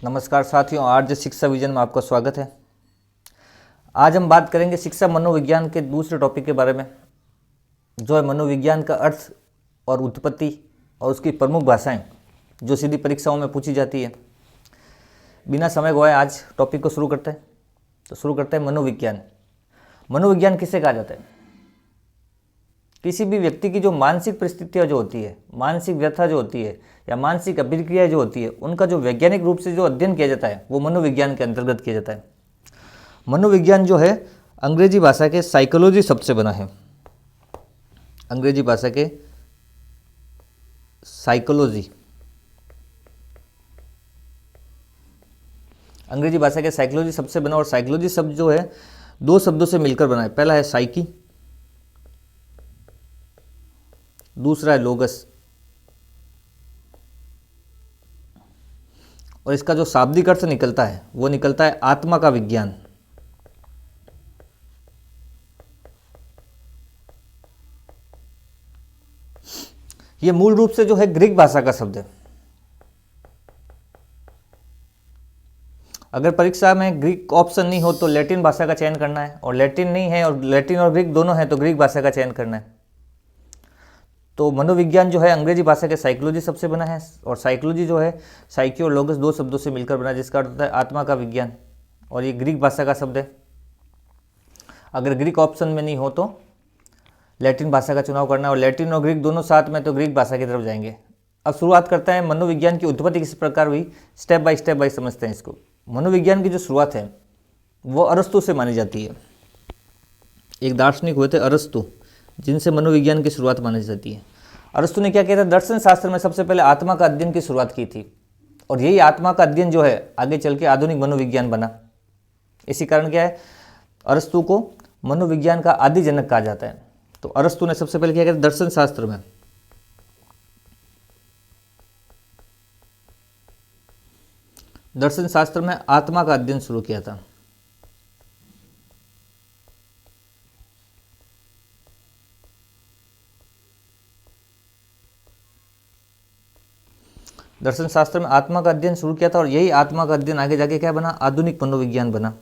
नमस्कार साथियों, आर्य शिक्षा विजन में आपका स्वागत है। आज हम बात करेंगे शिक्षा मनोविज्ञान के दूसरे टॉपिक के बारे में, जो है मनोविज्ञान का अर्थ और उत्पत्ति और उसकी प्रमुख भाषाएं जो सीधी परीक्षाओं में पूछी जाती है। बिना समय गवाए आज टॉपिक को शुरू करते हैं। तो शुरू करते हैं मनोविज्ञान। मनोविज्ञान किसे कहा जाता है? किसी भी व्यक्ति की जो मानसिक परिस्थितियाँ जो होती है, मानसिक व्यथा जो होती है या मानसिक अभिक्रिया जो होती है, उनका जो वैज्ञानिक रूप से जो अध्ययन किया जाता है वो मनोविज्ञान के अंतर्गत किया जाता है। मनोविज्ञान जो है अंग्रेजी भाषा के साइकोलॉजी शब्द से बना है। अंग्रेजी भाषा के साइकोलॉजी, अंग्रेजी भाषा के साइकोलॉजी शब्द से बना, और साइकोलॉजी शब्द जो है दो शब्दों से मिलकर बना है। पहला है साइकी, दूसरा है लोगस। और इसका जो शाब्दिक अर्थ निकलता है वो निकलता है आत्मा का विज्ञान। ये मूल रूप से जो है ग्रीक भाषा का शब्द है। अगर परीक्षा में ग्रीक ऑप्शन नहीं हो तो लैटिन भाषा का चयन करना है, और लैटिन नहीं है और लैटिन और ग्रीक दोनों है तो ग्रीक भाषा का चयन करना है। तो मनोविज्ञान जो है अंग्रेजी भाषा के साइकोलॉजी शब्द से बना है, और साइकोलॉजी जो है साइकी और लोगस दो शब्दों से मिलकर बना है, जिसका अर्थ होता है आत्मा का विज्ञान। और ये ग्रीक भाषा का शब्द है। अगर ग्रीक ऑप्शन में नहीं हो तो लैटिन भाषा का चुनाव करना है, और लैटिन और ग्रीक दोनों साथ में तो ग्रीक भाषा की तरफ जाएंगे। अब शुरुआत करते हैं मनोविज्ञान की उत्पत्ति किस प्रकार हुई, स्टेप बाय समझते हैं इसको। मनोविज्ञान की जो शुरुआत है वो अरस्तु से मानी जाती है। एक दार्शनिक हुए थे अरस्तु, जिनसे मनोविज्ञान की शुरुआत मानी जाती है। अरस्तु ने क्या किया था, दर्शन शास्त्र में सबसे पहले आत्मा का अध्ययन की शुरुआत की थी, और यही आत्मा का अध्ययन जो है आगे चल के आधुनिक मनोविज्ञान बना। इसी कारण क्या है, अरस्तु को मनोविज्ञान का आदि जनक कहा जाता है। तो अरस्तु ने सबसे पहले क्या किया, दर्शन शास्त्र में आत्मा का अध्ययन शुरू किया था। दर्शन शास्त्र में आत्मा का अध्ययन शुरू किया था, और यही आत्मा का अध्ययन आगे जाके क्या बना, आधुनिक मनोविज्ञान बना।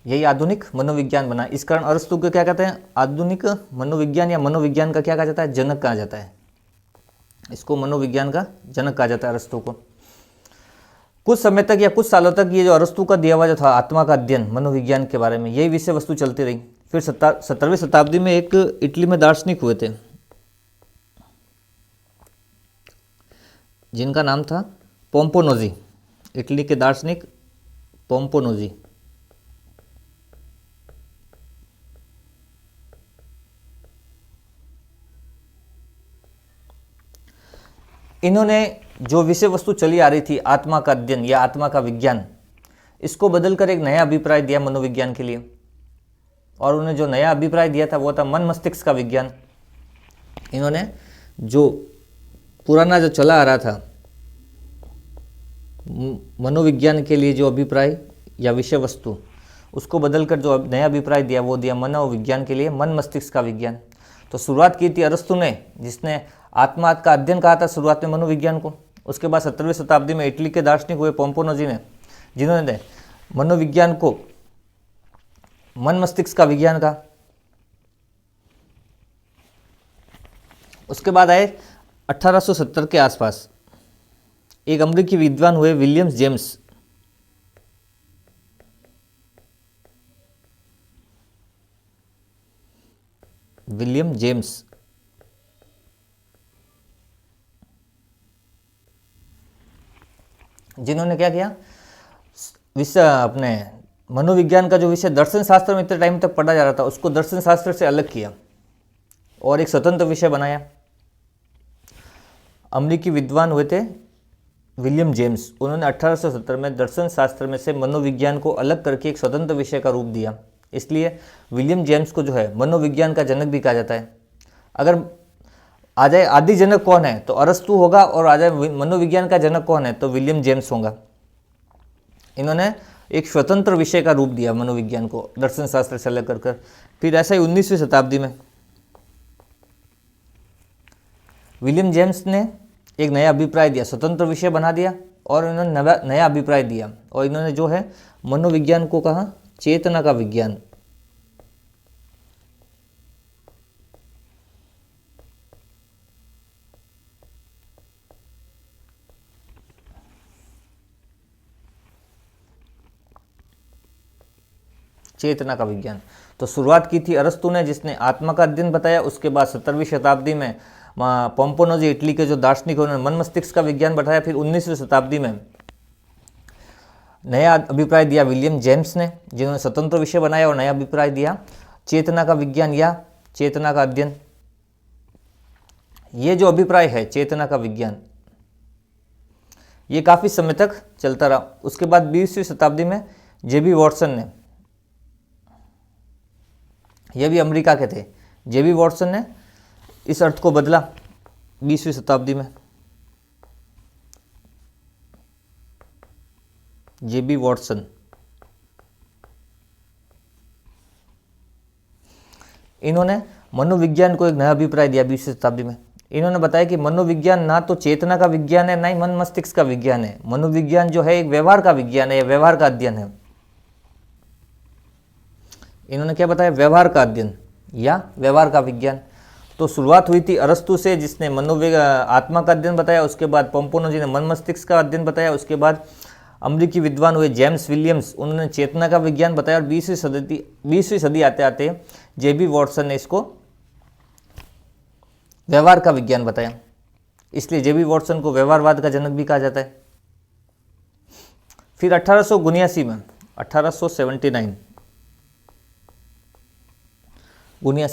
यही आधुनिक मनोविज्ञान बना। इस कारण अरस्तु को क्या कहते हैं, आधुनिक मनोविज्ञान या मनोविज्ञान का क्या कहा जाता है, जनक कहा जाता है। इसको मनोविज्ञान का जनक कहा जाता है अरस्तु को। कुछ समय तक या कुछ सालों तक ये जो अरस्तु का दिया हुआ जो था आत्मा का अध्ययन मनोविज्ञान के बारे में, यही विषय वस्तु चलती रही। फिर 17वीं शताब्दी में एक इटली में दार्शनिक हुए थे, जिनका नाम था पोम्पोनोजी। इटली के दार्शनिक पोम्पोनोजी। इन्होंने जो विषय वस्तु चली आ रही थी आत्मा का अध्ययन या आत्मा का विज्ञान, इसको बदलकर एक नया अभिप्राय दिया मनोविज्ञान के लिए। और उन्हें जो नया अभिप्राय दिया था वो था मन मस्तिष्क का विज्ञान। इन्होंने जो पुराना जो चला आ रहा था मनोविज्ञान के लिए जो अभिप्राय या विषय वस्तु, उसको बदलकर जो नया अभिप्राय दिया वो दिया मनोविज्ञान के लिए मन मस्तिष्क का विज्ञान। तो शुरुआत की थी अरस्तु ने, जिसने आत्मा का अध्ययन कहा था शुरुआत में मनोविज्ञान को। उसके बाद 17वीं शताब्दी में इटली के दार्शनिक हुए पोम्पोनोजी ने, जिन्होंने मनोविज्ञान को मन मस्तिष्क का विज्ञान कहा। उसके बाद आए 1870 के आसपास एक अमेरिकी विद्वान हुए विलियम जेम्स। जिन्होंने क्या किया, विषय अपने मनोविज्ञान का जो विषय दर्शन शास्त्र में इतने टाइम तक पढ़ा जा रहा था उसको दर्शन शास्त्र से अलग किया और एक स्वतंत्र विषय बनाया। अमेरिकी विद्वान हुए थे विलियम जेम्स। उन्होंने 1870 में दर्शन शास्त्र में से मनोविज्ञान को अलग करके एक स्वतंत्र विषय का रूप दिया। इसलिए विलियम जेम्स को जो है मनोविज्ञान का जनक भी कहा जाता है। अगर आ जाए आदि जनक कौन है तो अरस्तु होगा, और आ जाए मनोविज्ञान का जनक कौन है तो विलियम जेम्स होगा। इन्होंने एक स्वतंत्र विषय का रूप दिया मनोविज्ञान को दर्शन शास्त्र से अलग कर। फिर ऐसा ही 19वीं शताब्दी में विलियम जेम्स ने एक नया अभिप्राय दिया, स्वतंत्र विषय बना दिया और इन्होंने नया अभिप्राय दिया और इन्होंने जो है मनोविज्ञान को कहा चेतना का विज्ञान। चेतना का विज्ञान। तो शुरुआत की थी अरस्तु ने, जिसने आत्मा का अध्ययन बताया। उसके बाद 17वीं शताब्दी में पोम्पोनोजी इटली के जो दार्शनिक उन्होंने मन मस्तिष्क का विज्ञान बताया। फिर 19वीं शताब्दी में नया अभिप्राय दिया विलियम जेम्स ने, जिन्होंने स्वतंत्र विषय बनाया और नया अभिप्राय दिया चेतना का विज्ञान या चेतना का अध्ययन। ये जो अभिप्राय है चेतना का विज्ञान, ये काफ़ी समय तक चलता रहा। उसके बाद 20वीं शताब्दी में जेबी वॉटसन ने, ये भी अमेरिका के थे, जेबी वॉटसन ने इस अर्थ को बदला 20वीं शताब्दी में। जेबी वॉटसन, इन्होंने मनोविज्ञान को एक नया अभिप्राय दिया 20वीं शताब्दी में। इन्होंने बताया कि मनोविज्ञान ना तो चेतना का विज्ञान है, ना ही मन मस्तिष्क का विज्ञान है। मनोविज्ञान जो है एक व्यवहार का विज्ञान है, व्यवहार का अध्ययन है। इन्होंने क्या बताया? व्यवहार का अध्ययन या व्यवहार का विज्ञान। तो शुरुआत हुई थी अरस्तु से, जिसने आत्मा का अध्ययन बताया। उसके बाद पोम्पोनोजी ने मन मस्तिष्क का अध्ययन बताया। उसके बाद अमेरिकी विद्वान हुए जेम्स विलियम्स, उन्होंने चेतना का विज्ञान बताया। और 20वीं सदी आते आते जेबी वॉटसन ने इसको व्यवहार का विज्ञान बताया। इसलिए जेबी वॉटसन को व्यवहारवाद का जनक भी कहा जाता है। फिर 1879 में 1879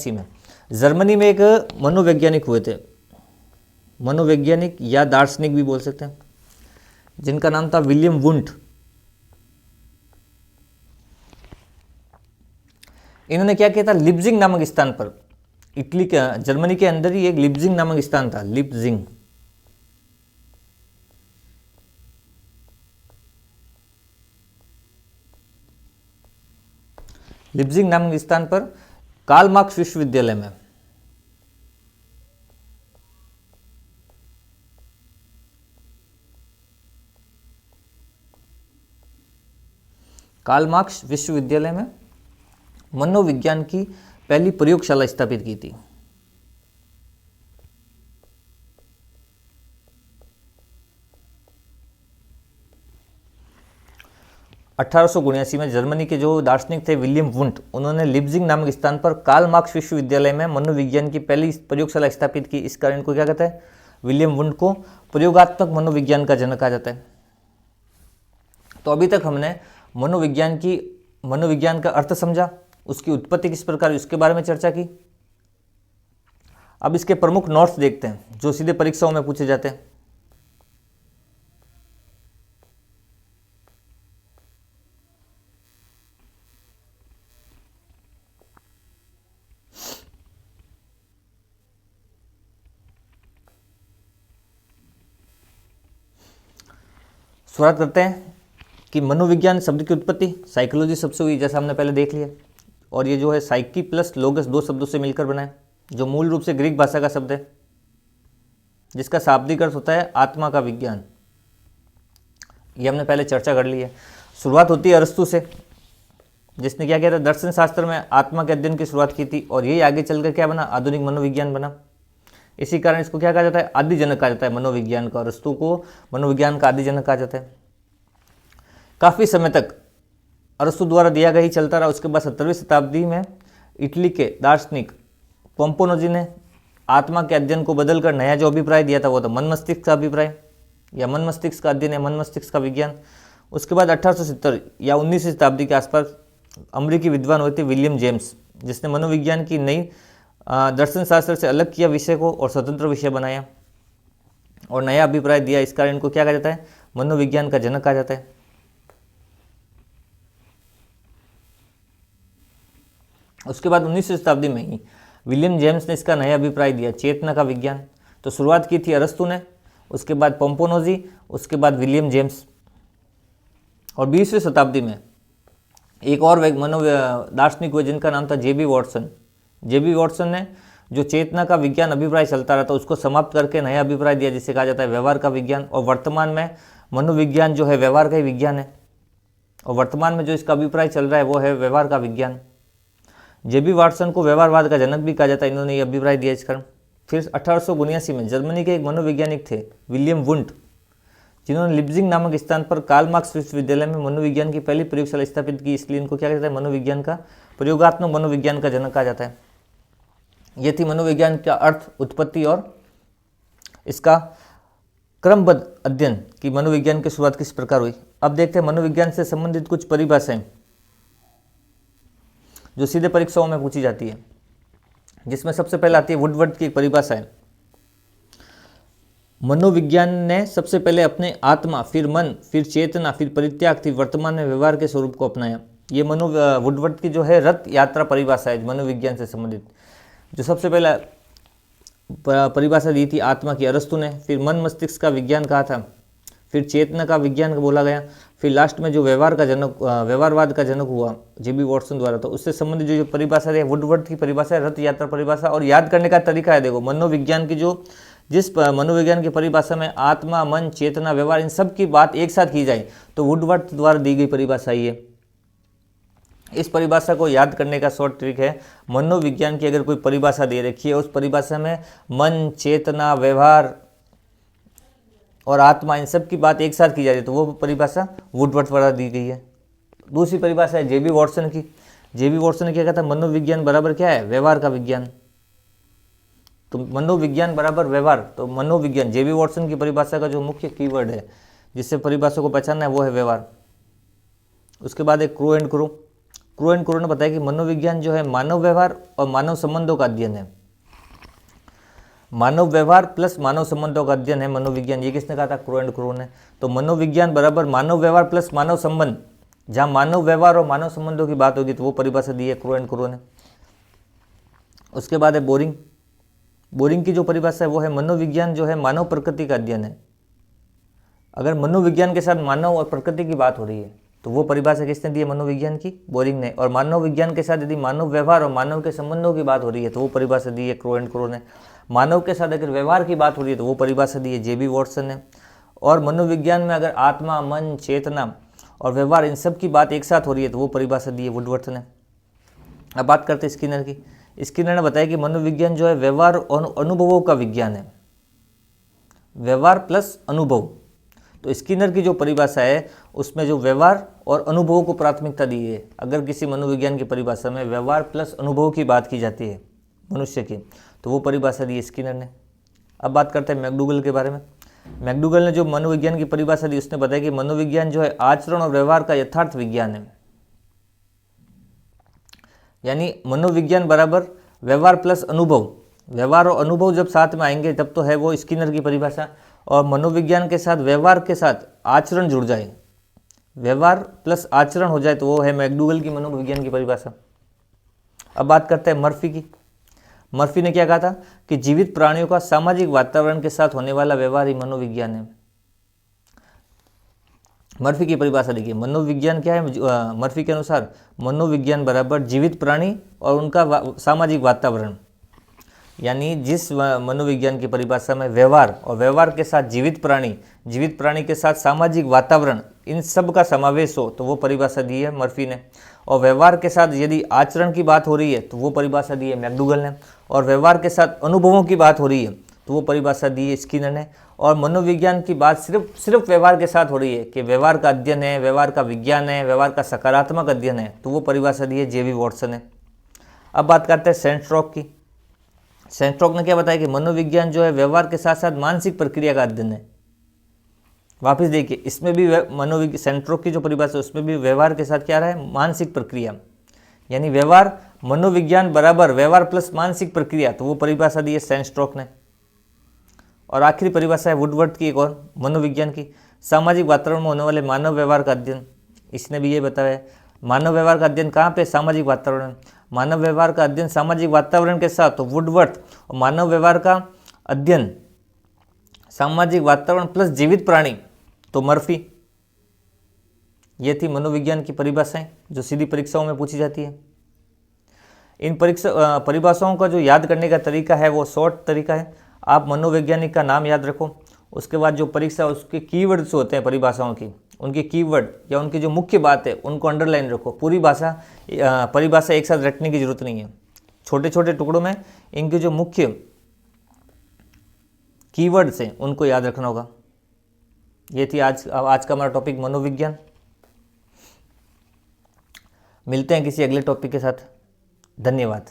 में जर्मनी में एक मनोवैज्ञानिक हुए थे, मनोवैज्ञानिक या दार्शनिक भी बोल सकते हैं, जिनका नाम था विलियम वुंट। इन्होंने क्या किया था? लिप्जिंग नामक स्थान पर, इटली के जर्मनी के अंदर ही एक लिप्जिंग नामक स्थान था, लिप्जिंग। लिप्जिंग नामक स्थान पर कार्ल मार्क्स विश्वविद्यालय में कार्ल मार्क्स विश्वविद्यालय में मनोविज्ञान की पहली प्रयोगशाला स्थापित की थी। (1879) में जर्मनी के जो दार्शनिक थे विलियम वुंट, उन्होंने लिप्जिंग नामक स्थान पर कार्ल मार्क्स विश्वविद्यालय में मनोविज्ञान की पहली प्रयोगशाला स्थापित की। इस कारण को क्या कहता है? विलियम वुंट को प्रयोगात्मक मनोविज्ञान का जनक कहा जाता है। तो अभी तक हमने मनोविज्ञान का अर्थ समझा, उसकी उत्पत्ति किस प्रकार, उसके बारे में चर्चा की। अब इसके प्रमुख नोट्स देखते हैं जो सीधे परीक्षाओं में पूछे जाते हैं। शुरुआत करते हैं कि मनोविज्ञान शब्द की उत्पत्ति साइकोलॉजी शब्द से हुई, जैसा हमने पहले देख लिया। और ये जो है साइकी प्लस लोगस, दो शब्दों से मिलकर बना है, जो मूल रूप से ग्रीक भाषा का शब्द है, जिसका शाब्दिक अर्थ होता है आत्मा का विज्ञान। ये हमने पहले चर्चा कर ली है। शुरुआत होती है अरस्तु से, जिसने क्या किया था? दर्शन शास्त्र में आत्मा के अध्ययन की शुरुआत की थी। और यही आगे चलकर क्या बना? आधुनिक मनोविज्ञान बना। इसी कारण इसको क्या कहा जाता है? आदि जनक कहा जाता है मनोविज्ञान का। अरस्तु को मनोविज्ञान का आदि जनक कहा जाता है। काफ़ी समय तक अरस्तु द्वारा दिया गया ही चलता रहा। उसके बाद 17वीं शताब्दी में इटली के दार्शनिक पोम्पोनोजी ने आत्मा के अध्ययन को बदलकर नया जो अभिप्राय दिया था वो था मन मस्तिष्क का अभिप्राय या मन मस्तिष्क का अध्ययन या मन मस्तिष्क का विज्ञान। उसके बाद 1870 या 19वीं शताब्दी के आसपास अमेरिकी विद्वान हुए थे विलियम जेम्स, जिसने मनोविज्ञान की नई दर्शन शास्त्र से अलग किया विषय को और स्वतंत्र विषय बनाया और नया अभिप्राय दिया। इस कारण इनको क्या कहा जाता है? मनोविज्ञान का जनक कहा जाता है। उसके बाद 19वीं शताब्दी में ही विलियम जेम्स ने इसका नया अभिप्राय दिया, चेतना का विज्ञान। तो शुरुआत की थी अरस्तु ने, उसके बाद पोम्पोनोजी, उसके बाद विलियम जेम्स। और 20वीं शताब्दी में एक और दार्शनिक हुए जिनका नाम था जेबी वॉटसन। जेबी वॉटसन ने जो चेतना का विज्ञान अभिप्राय चलता रहा था उसको समाप्त करके नया अभिप्राय दिया जिसे कहा जाता है व्यवहार का विज्ञान। और वर्तमान में मनोविज्ञान जो है व्यवहार का ही विज्ञान है, और वर्तमान में जो इसका अभिप्राय चल रहा है वो है व्यवहार का विज्ञान। जेबी वॉटसन को व्यवहारवाद का जनक भी कहा जाता है, इन्होंने ये अभिप्राय दिया इस कारण। फिर 1879 में जर्मनी के एक मनोवैज्ञानिक थे विलियम वुंट, जिन्होंने लिप्जिंग नामक स्थान पर कार्ल मार्क्स विश्वविद्यालय में मनोविज्ञान की पहली प्रयोगशाला स्थापित की, इसलिए इनको क्या कहते हैं, मनोविज्ञान का प्रयोगात्मक मनोविज्ञान का जनक कहा जाता है। ये थी मनोविज्ञान का अर्थ, उत्पत्ति और इसका क्रमबद्ध अध्ययन की मनोविज्ञान की शुरुआत किस प्रकार हुई। अब देखते हैं मनोविज्ञान से संबंधित कुछ परिभाषाएं जो सीधे परीक्षाओं में पूछी जाती है, जिसमें सबसे पहले आती है वुडवर्ड की एक परिभाषा है। मनोविज्ञान ने सबसे पहले अपने आत्मा, फिर मन, फिर चेतना, फिर परित्याग, फिर वर्तमान में व्यवहार के स्वरूप को अपनाया। ये वुडवर्ड की जो है रथ यात्रा परिभाषा है मनोविज्ञान से संबंधित। जो सबसे पहला परिभाषा दी थी आत्मा की अरस्तु ने, फिर मन मस्तिष्क का विज्ञान कहा था, फिर चेतना का विज्ञान बोला गया, फिर लास्ट में जो व्यवहारवाद का जनक हुआ जेबी वॉटसन द्वारा, तो उससे संबंधित जो परिभाषा है वुडवर्ड की परिभाषा है रथ यात्रा परिभाषा। और याद करने का तरीका है, देखो मनोविज्ञान की जिस मनोविज्ञान की परिभाषा में आत्मा, मन, चेतना, व्यवहार इन सब की बात एक साथ की जाए तो वुडवर्ड द्वारा दी गई परिभाषा ये। इस परिभाषा को याद करने का शॉर्ट ट्रिक है, मनोविज्ञान की अगर कोई परिभाषा दे रखी है उस परिभाषा में मन, चेतना, व्यवहार और आत्मा इन सब की बात एक साथ की जा रही है तो वो परिभाषा वुडवर्ड द्वारा दी गई है। दूसरी परिभाषा है जेबी वॉटसन की। जेबी वॉटसन ने क्या कहा था, मनोविज्ञान बराबर क्या है, व्यवहार का विज्ञान। तो मनोविज्ञान बराबर व्यवहार, तो मनोविज्ञान जेबी वॉटसन की परिभाषा का जो मुख्य कीवर्ड है जिससे परिभाषा को पहचानना है वो है व्यवहार। उसके बाद एक क्रू एंड क्रू ने बताया कि मनोविज्ञान जो है मानव व्यवहार और मानव संबंधों का अध्ययन है। मानव व्यवहार प्लस मानव संबंधों का अध्ययन है मनोविज्ञान, ये किसने कहा था, क्रू ने। तो मनोविज्ञान बराबर मानव व्यवहार प्लस मानव संबंध, जहां मानव व्यवहार और मानव संबंधों की बात होगी तो वो परिभाषा दी है क्रू ने। उसके बाद है बोरिंग की जो परिभाषा है वो है मनोविज्ञान जो है मानव प्रकृति का अध्ययन है। अगर मनोविज्ञान के साथ मानव और प्रकृति की बात हो रही है तो वो परिभाषा किसने दी है, मनोविज्ञान की, बोरिंग ने। और मानव विज्ञान के साथ यदि मानव व्यवहार और मानव के संबंधों की बात हो रही है तो वो परिभाषा दी है क्रू ने। मानव के साथ अगर व्यवहार की बात हो रही है तो वो परिभाषा दी है जेबी वॉटसन ने। और मनोविज्ञान में अगर आत्मा, मन, चेतना और व्यवहार इन सब की बात एक साथ हो रही है तो वो परिभाषा दी है वुडवर्ड ने। अब बात करते हैं स्किनर की। स्किनर ने बताया कि मनोविज्ञान जो है व्यवहार और अनुभवों का विज्ञान है, व्यवहार प्लस अनुभव। तो स्किनर की जो परिभाषा है उसमें जो व्यवहार और अनुभवों को प्राथमिकता दी है। अगर किसी मनोविज्ञान की परिभाषा में व्यवहार प्लस अनुभव की बात की जाती है मनुष्य की तो वो परिभाषा दी है स्किनर ने। अब बात करते हैं मैकडूगल के बारे में। मैकडूगल ने जो मनोविज्ञान की परिभाषा दी उसने बताया कि मनोविज्ञान जो है आचरण और व्यवहार का यथार्थ विज्ञान है। यानी मनोविज्ञान बराबर व्यवहार प्लस अनुभव, व्यवहार और अनुभव जब साथ में आएंगे तब तो है वो स्किनर की परिभाषा। और मनोविज्ञान के साथ व्यवहार के साथ आचरण जुड़ जाए, व्यवहार प्लस आचरण हो जाए तो वो है मैकडूगल की मनोविज्ञान की परिभाषा। अब बात करते हैं मर्फी की। मर्फी ने क्या कहा था कि जीवित प्राणियों का सामाजिक वातावरण के साथ होने वाला व्यवहार ही मनोविज्ञान है। मर्फी की परिभाषा देखिए, मनोविज्ञान क्या है, मर्फी के अनुसार मनोविज्ञान बराबर जीवित प्राणी और उनका सामाजिक वातावरण। यानी जिस मनोविज्ञान की परिभाषा में व्यवहार और व्यवहार के साथ जीवित प्राणी के साथ सामाजिक वातावरण इन सब का समावेश हो तो वो परिभाषा दी है मर्फी ने। और व्यवहार के साथ यदि आचरण की बात हो रही है तो वो परिभाषा दी है मैकडूगल ने। और व्यवहार के साथ अनुभवों की बात हो रही है तो वो परिभाषा दी है स्किनर ने। और मनोविज्ञान की बात सिर्फ व्यवहार के साथ हो रही है कि व्यवहार का अध्ययन है, व्यवहार का विज्ञान है, व्यवहार का सकारात्मक अध्ययन है तो वो परिभाषा दी है जेबी वॉटसन ने। अब बात करते हैं सेंस्ट्रोक की। सेंस्ट्रोक ने क्या बताया कि मनोविज्ञान जो है व्यवहार के साथ साथ मानसिक प्रक्रिया का अध्ययन है। वापस देखिए, इसमें भी सेंस्ट्रोक की जो परिभाषा है उसमें भी व्यवहार के साथ क्या रहा है, मानसिक प्रक्रिया। यानी व्यवहार मनोविज्ञान बराबर व्यवहार प्लस मानसिक प्रक्रिया, तो वो परिभाषा दी है सेंस्ट्रोक ने। और आखिरी परिभाषा है वुडवर्ड की एक और मनोविज्ञान की, सामाजिक वातावरण में होने वाले मानव व्यवहार का अध्ययन। इसने भी ये बताया मानव व्यवहार का अध्ययन कहाँ पे, सामाजिक वातावरण में। मानव व्यवहार का अध्ययन सामाजिक वातावरण के साथ तो वुडवर्ड, और मानव व्यवहार का अध्ययन सामाजिक वातावरण प्लस जीवित प्राणी तो मर्फी। ये थी मनोविज्ञान की परिभाषाएं जो सीधी परीक्षाओं में पूछी जाती है। इन परिभाषाओं का जो याद करने का तरीका है वो शॉर्ट तरीका है। आप मनोवैज्ञानिक का नाम याद रखो, उसके बाद जो परीक्षा उसके कीवर्ड्स होते हैं परिभाषाओं की, उनके कीवर्ड या उनकी जो मुख्य बात है उनको अंडरलाइन रखो। पूरी परिभाषा एक साथ रटने की जरूरत नहीं है, छोटे छोटे टुकड़ों में इनके जो मुख्य कीवर्ड्स हैं उनको याद रखना होगा। ये थी आज का हमारा टॉपिक मनोविज्ञान। मिलते हैं किसी अगले टॉपिक के साथ। धन्यवाद।